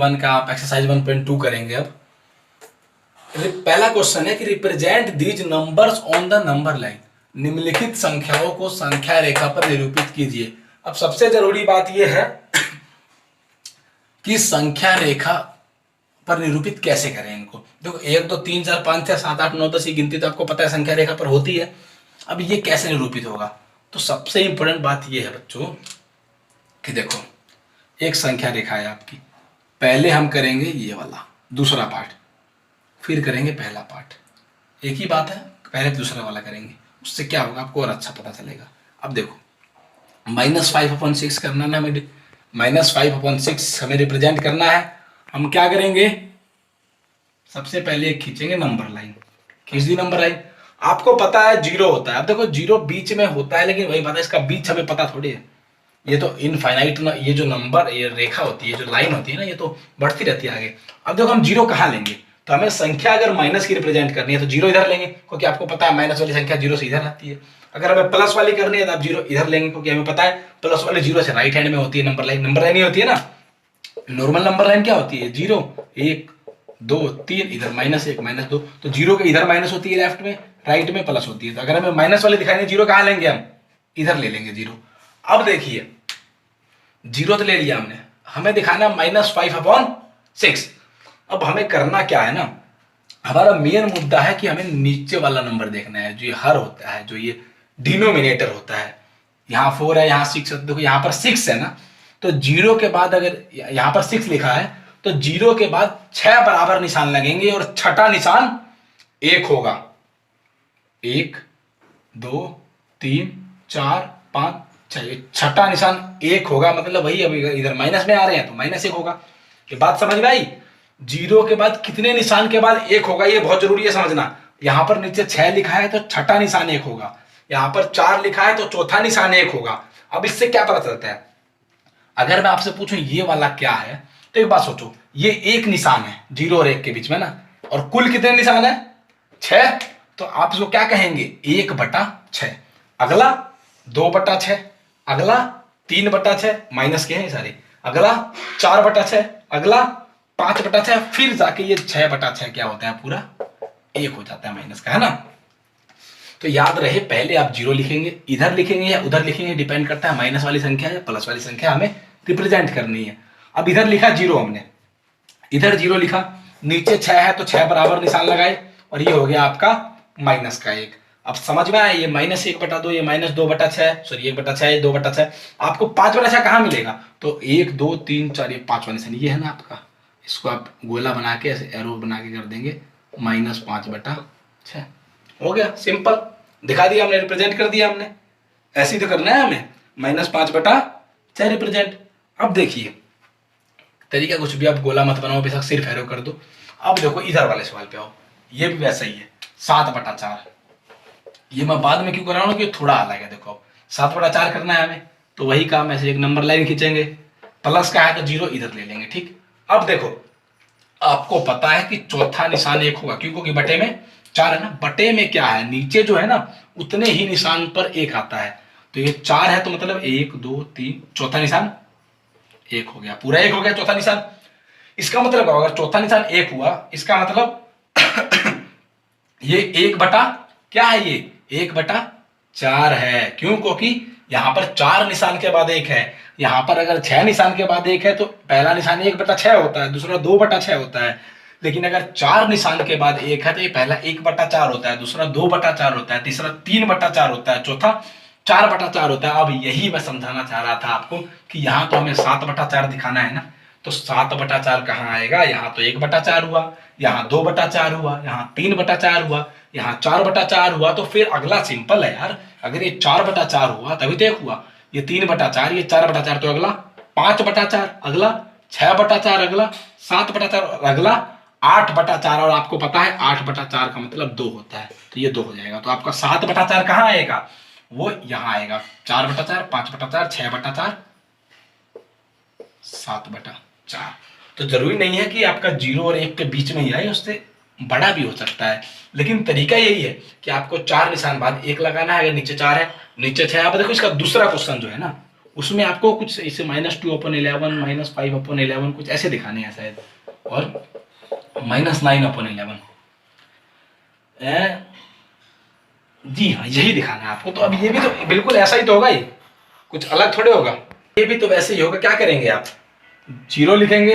1 का आप एक्सरसाइज 1.2 करेंगे। अब पहला क्वेश्चन है कि represent these numbers on the number line, निम्नलिखित संख्याओं को संख्या रेखा पर निरूपित कीजिए। अब सबसे जरूरी बात यह है कि संख्या रेखा पर निरूपित कैसे करें इनको। देखो 1 2 3 4 5 6 7 8 9 10 की गिनती तो आपको पता है संख्या रेखा पर होती है। अब ये कैसे निरूपित होगा, तो सबसे इंपॉर्टेंट बात ये है बच्चों कि देखो एक संख्या रेखा है आपकी, पहले हम करेंगे ये वाला दूसरा पार्ट, फिर करेंगे पहला पार्ट। एक ही बात है, पहले दूसरा वाला करेंगे, उससे क्या होगा आपको और अच्छा पता चलेगा। अब देखो -5/6 करना ना हमें, -5/6 हमें रिप्रेजेंट करना है। हम क्या करेंगे, सबसे पहले एक खींचेंगे नंबर लाइन, खींच दी नंबर लाइन। आपको पता है 0 होता है। अब देखो 0 बीच में होता है, लेकिन वही बात है इसका बीच हमें पता थोड़ी है। ये तो इनफाइनाइट ना, ये जो नंबर ये रेखा होती है, जो लाइन होती है ना, ये तो बढ़ती रहती है आगे। अब देखो हम 0 कहाँ लेंगे, तो हमें संख्या अगर माइनस की रिप्रेजेंट करनी है तो 0 इधर लेंगे, क्योंकि आपको पता है माइनस वाली संख्या 0 से इधर आती है। अगर हमें प्लस वाली करनी है तो आप 0 इधर लेंगे, क्योंकि हमें पता है प्लस वाली 0 से राइट हैंड में होती है नंबर लाइन। नंबर लाइन ही होती है ना, नॉर्मल नंबर लाइन क्या होती है, 0 1 2 3, इधर -1 -2, तो 0 के इधर माइनस होती है लेफ्ट में, राइट में प्लस होती है। तो अगर हमें माइनस वाली दिखानी है 0 कहाँ लेंगे, हम इधर ले लेंगे 0। अब देखिए 0 तो ले लिया हमने, हमें दिखाना -5/6। अब हमें करना क्या है ना, हमारा मेन मुद्दा है कि हमें नीचे वाला नंबर देखना है, जो ये हर होता है, जो ये डिनोमिनेटर होता है। यहाँ 4 है, यहाँ 6 है, देखो यहाँ पर 6 है ना, तो 0 के बाद अगर यहाँ पर 6 लिखा है तो 0 के बाद 6 बराबर निशान लगेंगे और छठा निशान 1 होगा। 1 2 3 4 5 6, छठा निशान 1 होगा, मतलब वही अभी इधर माइनस में आ रहे हैं तो -1 होगा। ये बात समझ में आई। 0 के बाद कितने निशान के बाद 1 होगा, ये बहुत जरूरी है समझना। यहां पर नीचे 6 लिखा है तो छठा निशान 1 होगा, यहां पर 4 लिखा है तो चौथा निशान 1 होगा। अब इससे क्या पता चलता है, अगर मैं आपसे पूछूं ये वाला क्या है, तो एक बात सोचो, ये एक निशान है 0 और 1 के बीच में ना, और कुल कितने निशान है 6, तो आप इसको क्या कहेंगे 1/6। अगला 2/6, अगला 3/6, माइनस के हैं सारे, अगला 4/6, अगला 5/6, फिर जाके ये 6/6 क्या होता है पूरा 1 हो जाता है माइनस का, है ना। तो याद रहे पहले आप 0 लिखेंगे, इधर लिखेंगे या उधर लिखेंगे, डिपेंड करता है माइनस वाली संख्या या प्लस वाली संख्या हमें रिप्रेजेंट करनी है। अब इधर लिखा 0 हमने, इधर 0 लिखा, नीचे 6 है तो 6 बराबर निशान लगाए, और ये हो गया आपका माइनस का 1। अब समझ में आया, ये -1/2, ये -2/6, सॉरी 1/6, ये 2/6। आपको 5/6 कहाँ मिलेगा, तो 1 2 3 4, ये 5वां निशान ये है ना आपका, इसको आप गोला बना के ऐसे एरो बना के कर देंगे, -5/6 हो गया। सिंपल दिखा दिया हमने, रिप्रेजेंट कर दिया हमने। ऐसे ही तो करना है हमें, -5/6 रिप्रेजेंट। अब देखिए तरीका कुछ भी, आप गोला मत बनाओ, बेशक सिर्फ एरो कर दो। अब देखो इधर वाले सवाल पे आओ, ये भी वैसा ही है 7/4। ये मैं बाद में क्यों कर रहा हूँ कि थोड़ा अलग है। देखो 7/4 करना है हमें, तो वही काम, ऐसे एक नंबर लाइन खींचेंगे, प्लस का है तो 0 इधर ले लेंगे, ठीक। अब देखो आपको पता है कि चौथा निशान 1 होगा, क्योंकि बटे में 4 है ना, बटे में क्या है नीचे जो है ना उतने ही निशान पर 1 आता है, तो ये 4 है तो मतलब 1 2 3, चौथा निशान 1 हो गया, पूरा 1 हो गया चौथा निशान। इसका मतलब अगर चौथा निशान 1 हुआ, इसका मतलब ये 1 बटा क्या है, ये 1/4 है। क्यों, क्योंकि यहां पर 4 निशान के बाद 1 है, यहां पर अगर 6 निशान के बाद 1 है तो पहला निशान 1/6 होता है, दूसरा 2/6 होता है। लेकिन अगर 4 निशान के बाद 1 है तो ये पहला 1/4 होता है, दूसरा 2/4 होता है, तीसरा 3/4 होता है, चौथा 4/4 होता है। अब यही मैं समझाना चाह रहा था आपको कि यहाँ तो हमें 7/4 दिखाना है ना, तो 7/4 कहाँ आएगा, यहाँ तो 1/4 हुआ, यहाँ 2/4 हुआ, यहाँ 3/4 हुआ, यहाँ 4/4 हुआ। तो फिर अगला सिंपल है यार, अगर ये 4/4 हुआ तभी तो 1 हुआ, ये 3/4, ये 4/4, तो अगला 5/4, अगला 6/4, अगला 7/4, अगला 8/4। और आपको पता है 8/4 का मतलब 2 होता है, तो ये 2 हो जाएगा। तो आपका 7/4 कहाँ आएगा, वो यहाँ आएगा, 4/4, 5/4, 6/4, 7/4। तो जरूरी नहीं है कि आपका 0 और 1 के बीच में ही आए, उससे बड़ा भी हो सकता है, लेकिन तरीका यही है कि आपको 4 निशान बाद 1 लगाना है। अगर नीचे 4 है, नीचे 6। अब देखो इसका दूसरा क्वेश्चन जो है ना, उसमें आपको कुछ इसे -2/11 -5/11 कुछ ऐसे दिखाने हैं शायद, और -9/11। जी हाँ, यही दिखाना है आपको। तो अब ये भी तो बिल्कुल ऐसा ही तो होगा, ये कुछ अलग थोड़े होगा, ये भी तो वैसे ही होगा। क्या करेंगे आप, 0 लिखेंगे,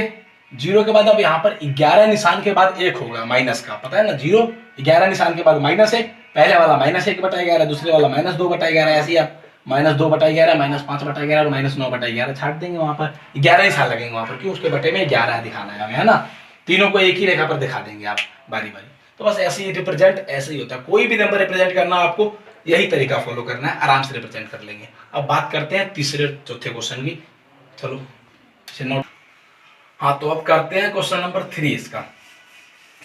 0 के बाद अब यहाँ पर 11 निशान के बाद 1 होगा माइनस का, पता है ना, 0 11 निशान के बाद -1, पहले वाला -1/11, दूसरे वाला -2/11, ऐसे ही आप -2/11, -5/11 और -9/11 छाट देंगे वहां पर, 11 निशान लगेंगे वहां पर, क्यों, उसके बटे में 11 दिखाना है हमें, है ना। तीनों को एक ही रेखा पर दिखा देंगे आप बारी बारी। तो बस ऐसे ही रिप्रेजेंट ऐसे ही होता है, कोई भी नंबर रिप्रेजेंट करना आपको यही तरीका फॉलो करना है, आराम से रिप्रेजेंट कर लेंगे। अब बात करते हैं तीसरे चौथे क्वेश्चन की, चलो इसे नोट। हाँ, तो अब करते हैं क्वेश्चन नंबर 3 इसका।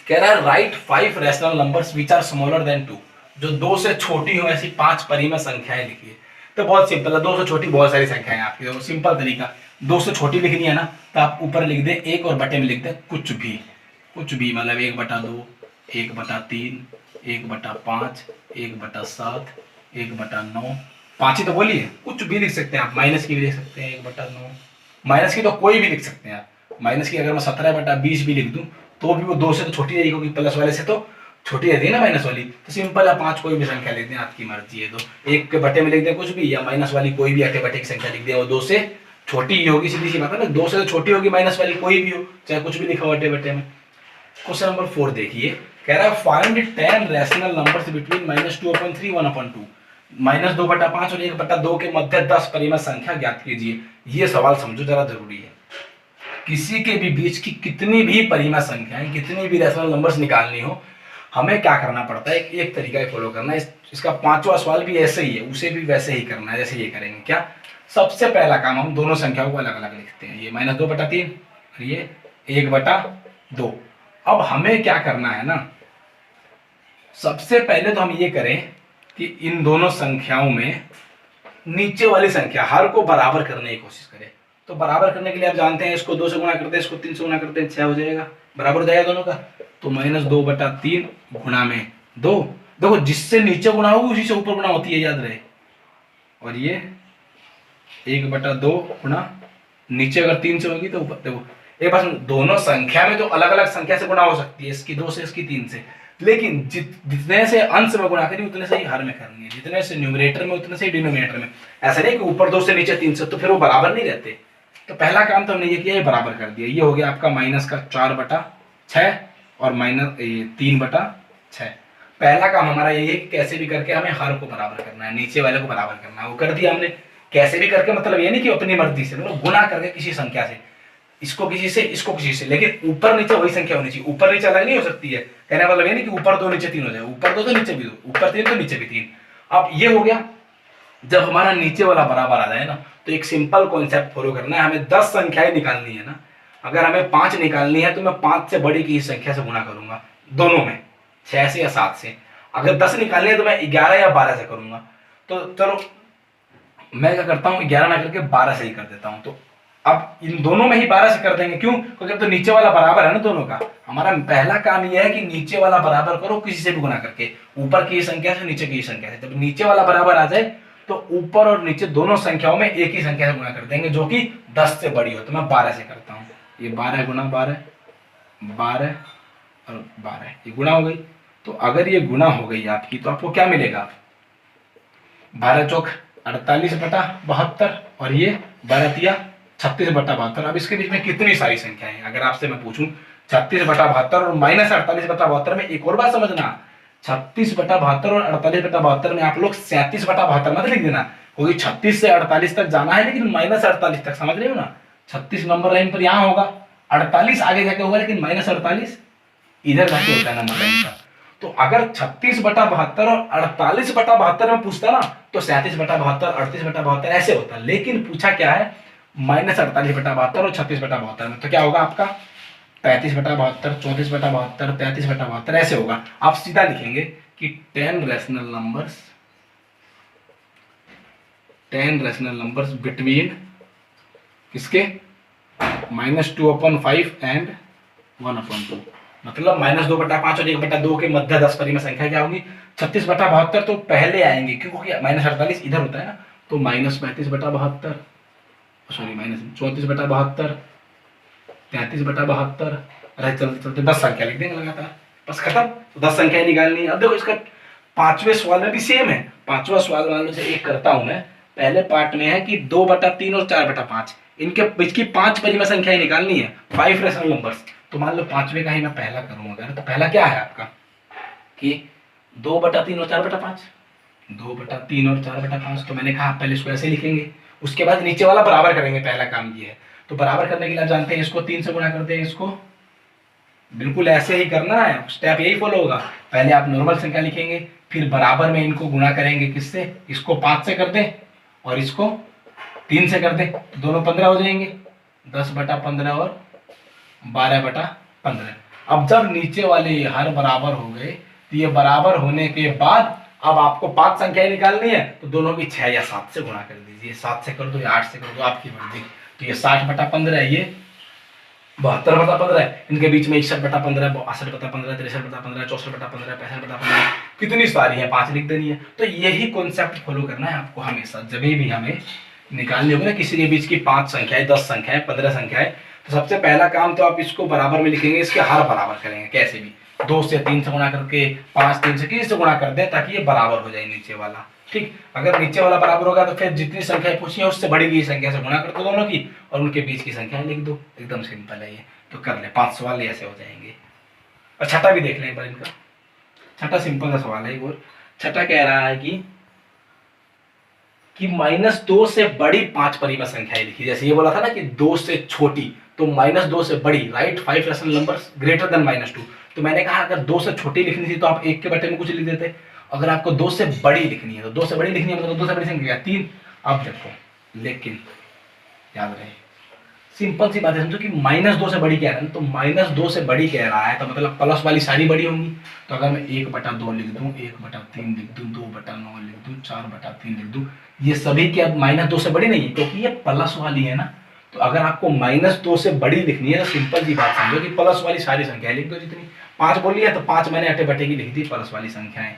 कह रहा है right 5 rational numbers which are smaller than 2, जो 2 से छोटी हो ऐसी 5 परिमेय संख्याएं लिखिए। तो बहुत सिंपल है, 2 से छोटी बहुत सारी संख्याएं आपकी, तो सिंपल तरीका, 2 से छोटी लिखनी है ना, तो आप ऊपर लिख दें 1 और बटे में लिख दें कुछ भी, कुछ भी, मतलब 1/2, 1/3, 1/5, 1/7, 1/9, 5 ही तो बोलिए, कुछ भी लिख सकते हैं आप, माइनस की भी लिख सकते हैं 1/9, माइनस की तो कोई भी लिख सकते हैं आप। माइनस की अगर मैं 17/20 भी लिख दूं तो भी वो 2 से तो छोटी रहेगी, क्योंकि प्लस वाले से तो छोटी रहती है ना माइनस वाली। तो सिंपल है, 5 कोई भी संख्या लिख दें, आपकी मर्जी है। तो 1 के बटे में लिख दें कुछ भी, या माइनस वाली कोई भी अटे बटे की संख्या लिख दें, वो 2 से छोटी ही होगी, सीधी सी बात है ना, 2 से तो छोटी होगी माइनस वाली, कोई भी हो, चाहे कुछ भी लिखा हो अटे बटे में। क्वेश्चन नंबर 4 देखिए, कह रहा है फाइंड 10 रैशनल नंबर्स बिटवीन -2/3 1/2, -2/5 और 1/2 के मध्य 10 परिमेय संख्या ज्ञात कीजिए। ये सवाल समझो जरा, जरूरी है। किसी के भी बीच की कितनी भी परिमेय संख्याएं, कितनी भी रैशनल नंबर्स निकालनी हो, हमें क्या करना पड़ता है, एक तरीका फॉलो करना है। इसका 5वां सवाल भी ऐसे ही है, उसे भी वैसे ही करना है जैसे ये करेंगे। क्या, सबसे पहला काम, हम दोनों संख्याओं को अलग अलग लिखते हैं, ये -2/3 और ये 1/2। अब हमें क्या करना है ना, सबसे पहले तो हम ये करें कि इन दोनों संख्याओं में नीचे वाली संख्या हर को बराबर करने की कोशिश करें। तो बराबर करने के लिए आप जानते हैं, इसको 2 से गुणा करते हैं, इसको 3 से गुणा करते हैं, 6 हो जाएगा, बराबर हो जाएगा दोनों का। तो -2/3 गुणा में 2, देखो जिससे नीचे गुणा होगी उसी से ऊपर गुणा होती है, याद रहे। और ये 1/2 गुणा, नीचे अगर 3 से होगी तो ऊपर, देखो एक बार दोनों संख्या में तो अलग अलग संख्या से गुणा हो सकती है, इसकी 2 से इसकी 3 से, लेकिन जितने से अंश में गुणा करी उतने से ही हर में करनी है, जितने से न्यूमरेटर में उतने से ही डिनोमिनेटर में। ऐसा नहीं कि ऊपर 2 से नीचे 3 से, तो फिर वो बराबर नहीं रहते। तो पहला काम तो हमने ये किया, ये बराबर कर दिया, ये हो गया आपका -4/6 और -3/6। पहला काम हमारा ये है कि कैसे भी करके हमें हर को बराबर करना है, नीचे वाले को बराबर करना है, वो कर दिया हमने। कैसे भी करके मतलब ये नहीं कि अपनी मर्जी से, मतलब गुणा करके किसी संख्या से, इसको किसी से, इसको किसी से, लेकिन ऊपर नीचे वही संख्या होनी चाहिए, ऊपर नीचे अलग नहीं हो सकती है। कहने मतलब ये नहीं कि ऊपर 2 नीचे 3 हो जाए, ऊपर 2 तो नीचे भी 2, ऊपर 3 तो नीचे भी 3। अब ये हो गया, जब हमारा नीचे वाला बराबर आ जाए ना, तो एक सिंपल कॉन्सेप्ट फॉलो करना है, हमें 10 संख्याएं निकालनी है ना। अगर हमें 5 निकालनी है तो मैं 5 से बड़ी की संख्या से गुणा करूंगा दोनों में, 6 से या 7 से। अगर 10 निकालनी है तो मैं 11 या 12 से करूंगा। तो चलो मैं क्या करता हूँ, 11 ना करके 12 से ही कर देता हूँ। तो अब इन दोनों में ही 12 से कर देंगे, क्यों, क्योंकि तो नीचे वाला बराबर है ना दोनों का। हमारा पहला काम यह है कि नीचे वाला बराबर करो किसी से भी गुणा करके, ऊपर की संख्या से नीचे की संख्या से। जब नीचे वाला बराबर आ जाए तो ऊपर और नीचे दोनों संख्याओं में एक ही संख्या से गुणा कर देंगे जो कि 10 से बड़ी हो। तो मैं 12 से करता हूँ, ये 12 गुणा 12, 12 और 12, ये गुणा हो गई। तो अगर ये गुणा हो गई आपकी, तो आपको क्या मिलेगा, 12 चौक 48/72 और ये 12 36/72। अब इसके बीच में कितनी सारी संख्याएं हैं, अगर आपसे मैं पूछूं 36/72 और -48/72 में एक और बात समझना, 36/72 और 48/72 में आप लोग 37/72 मत लिख देना, क्योंकि 36 से 48 तक जाना है, लेकिन -48 तक, समझ रहे हो ना। 36 नंबर लाइन पर यहां होगा, 48 आगे जाके होगा, लेकिन -48 इधर जाके होता है नंबर लाइन का। तो अगर 36/72 और 48/72 में पूछता ना, तो 37/72 38/72 ऐसे होता, लेकिन पूछा क्या है -48/72 और 36/72 में। तो क्या होगा आपका 35/72, 34/72, 33/72 ऐसे होगा। आप सीधा लिखेंगे कि 10 रैशनल नंबर्स बिटवीन किसके, -2/5 एंड 1/2। मतलब -2/5 और 1/2 के मध्य 10 परिमेय संख्या क्या होगी, 36/72 तो पहले आएंगे, क्योंकि -48 इधर होता है ना, तो -35/72 सॉरी माइनस 34/72, 33/72, अरे चलते चलते 10 संख्या लिख देंगे लगातार, बस खत्म। तो 10 संख्याएं निकालनी है। अब देखो इसका पांचवें सवाल में भी सेम है। पांचवा सवाल वालों से एक करता हूं मैं। पहले पार्ट में है कि 2/3 और 4/5 इनके बीच की 5 परिमेय संख्याएं निकालनी है, 5 रेशनल नंबर्स। तो मान लो पांचवे का ही मैं पहला करूं अगर, तो पहला क्या है आपका कि 2/3 और 4/5, 2/3 और 4/5। तो मैंने कहा पहले इसको ऐसे लिखेंगे, उसके बाद नीचे वाला बराबर करेंगे, पहला काम ये है। तो बराबर करने के लिए आप जानते हैं इसको 3 से गुणा करते हैं, इसको बिल्कुल ऐसे ही करना है, स्टेप यही फॉलो होगा। पहले आप नॉर्मल संख्या लिखेंगे, फिर बराबर में इनको गुणा करेंगे, किससे, इसको 5 से कर दें और इसको 3 से कर दें, तो दोनों 15 हो जाएंगे, 10/15 और 12/15। अब जब नीचे वाले हर बराबर हो गए, तो ये बराबर होने के बाद अब आपको 5 संख्याएं निकालनी है, तो दोनों की 6 या 7 से गुणा कर दीजिए, 7 से कर दो या 8 से कर दो, आपकी मर्जी। तो ये 60/15 है, ये 72/15 है, इनके बीच में 61/15, 62/15, 63/15, 64/15, 65/15, कितनी सारी है, 5 लिख देनी है। तो यही कॉन्सेप्ट फॉलो करना है आपको हमेशा, जब भी हमें निकालनी होगी ना किसी के बीच की 5 संख्याएं, 10 संख्याएं, 15 संख्याएं। तो सबसे पहला काम तो आप इसको बराबर में लिखेंगे, इसके हर बराबर करेंगे, कैसे भी 2 से 3 से गुणा करके, 5 3 से किसी से गुणा कर दें, ताकि ये बराबर हो जाए नीचे वाला। ठीक, अगर नीचे वाला बराबर होगा तो फिर जितनी संख्याएं पूछी है उससे बड़ी गई संख्या से गुणा कर दो दोनों की, और उनके बीच की संख्याएं लिख दो। एकदम सिंपल है ये, तो कर ले 5 सवाल ऐसे हो जाएंगे। और छठा भी देख लें एक बार इनका। छठा सिंपल सा सवाल है, और छठा कह रहा है कि -2 से बड़ी 5 परिमेय संख्याएं लिखी। जैसे ये बोला था ना कि 2 से छोटी, तो -2 से बड़ी, right, 5 rational numbers greater than -2। तो मैंने कहा अगर 2 से छोटी लिखनी थी तो आप 1 के बटे में कुछ लिख देते। अगर आपको 2 से बड़ी लिखनी है, तो 2 से बड़ी लिखनी है मतलब 2 से बड़ी संख्या 3। अब देखो, लेकिन याद रहे सिंपल सी बात है, समझो कि -2 से बड़ी कह रहा है, तो -2 से बड़ी कह रहा है तो मतलब प्लस वाली सारी बड़ी होंगी। तो अगर मैं 1/2 लिख दूं, 1/3 लिख दूं, 2/9 लिख दूं, 4/3 लिख दूं, ये सभी क्या -2 से बड़ी नहीं है, क्योंकि ये प्लस वाली है ना। तो अगर आपको -2 से बड़ी लिखनी है तो सिंपल सी बात समझो कि प्लस वाली सारी संख्याएं लिख दो। जितनी 5 बोली है तो 5 मैंने अटे बटे की लिख दी प्लस वाली संख्याएं।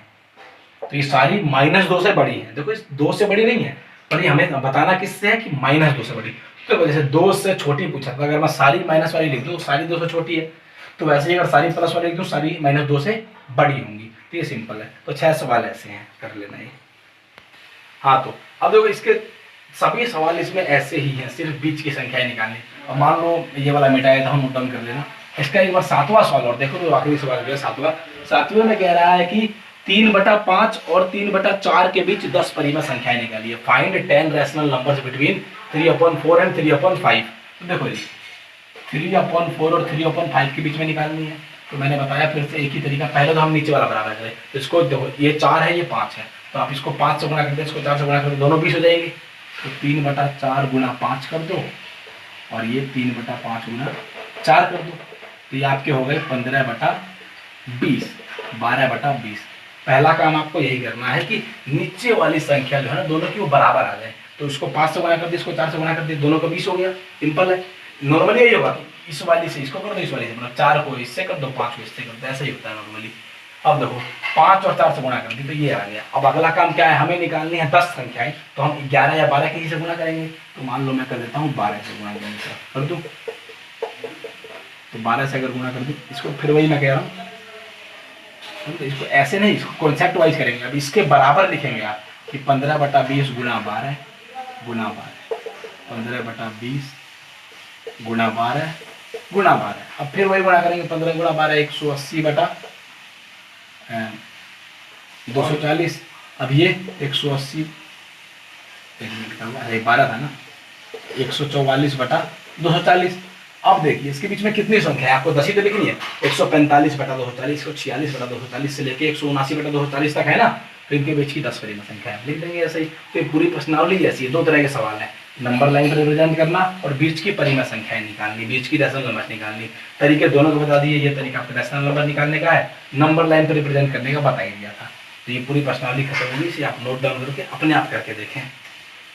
तो ये सारी -2 से बड़ी है। देखो इस 2 से बड़ी नहीं है, पर ये हमें बताना किससे है कि -2 से बड़ी। तो जैसे 2 से छोटी पूछा था, अगर मैं सारी माइनस वाली लिख दूं, सारी 2 से छोटी है, तो वैसे ही अगर सारी प्लस वाली लिख दूं, सारी -2 से बड़ी होंगी। तो ये सिंपल है। तो 6 सवाल ऐसे हैं, कर लेना ये। हाँ, तो अब देखो इसके सभी सवाल इसमें ऐसे ही हैं, सिर्फ बीच की संख्याएं निकालनी। अब मान लो ये वाला मिटाया था, हम नोट डाउन कर लेना। इसका एक बार 7वां सवाल और देखो, तो आखिरी सवाल जो है 7वां। 7वें में कह रहा है कि 3/5 और 3/4 के बीच 10 परिमेय संख्याएं निकालिए। Find 10 rational numbers between 3/4 and 3/5। तो देखो जी 3/4 और 3/5 के बीच में निकालनी है। तो मैंने बताया फिर से एक ही तरीका, पहले तो हम नीचे वाला बराबर करें। तो इसको देखो, ये 4 है, ये 5 है, तो आप इसको 5 से गुणा कर दो, इसको 4 से गुणा कर दो, दोनों 20 हो जाएंगे। तो 3/4 गुणा 5 कर दो, और ये 3/5 गुणा 4 कर दो, तो ये आपके हो गए 15/20, 12/20। पहला काम आपको यही करना है कि नीचे वाली संख्या जो है ना दोनों की वो बराबर आ जाए। तो इसको 5 से गुणा कर दिया, इसको 4 से गुणा कर दिया, दोनों का 20 हो गया। सिंपल है। नॉर्मली यही होगा, इस वाली से इसको कर दो, इस वाली से मतलब 4 को इससे कर दो, 5 को इससे कर दो, ऐसा ही होता है नॉर्मली। अब देखो 5 और 4 से गुणा कर दी, तो ये आ गया। अब अगला काम क्या है, हमें निकालनी है 10 संख्याएं। तो हम 11 या 12 किसी से गुणा करेंगे। तो मान लो मैं कर देता हूँ 12 से गुणा कर दूँ, तो 12 से अगर गुणा कर दूँ, इसको फिर वही मैं कह रहा हूँ, तो इसको ऐसे नहीं, इसको कॉन्सेप्ट वाइज करेंगे। अब इसके बराबर लिखेंगे आप कि 15/20 गुणा 12 गुणा 12, 15/20 गुणा 12 गुणा 12। अब फिर वही गुणा करेंगे, 15 गुणा 12 180/240। अब ये 180, 1 मिनट का हुआ, अरे 12 था ना, 144/240। अब देखिए इसके बीच में कितनी संख्या है, आपको 10 ही तो लिखनी है। 145/240, 146/240 से लेके 179/240 तक है ना। तो इनके बीच की 10 परिमेय संख्या है, लिख देंगे ऐसे ही। तो पूरी प्रश्नावली ऐसी है। 2 तरह के सवाल है, नंबर लाइन पर रिप्रेजेंट करना और बीच की परिमेय संख्याएं निकालनी, बीच की रैशनल नंबर निकालनी। तरीके दोनों को बता दिए। ये तरीका आपका रैशनल नंबर निकालने का है, नंबर लाइन पर रिप्रेजेंट करने का बता ही दिया था। तो ये पूरी प्रश्नावली खत्म होगी, इसे आप नोट डाउन करके अपने आप करके देखें।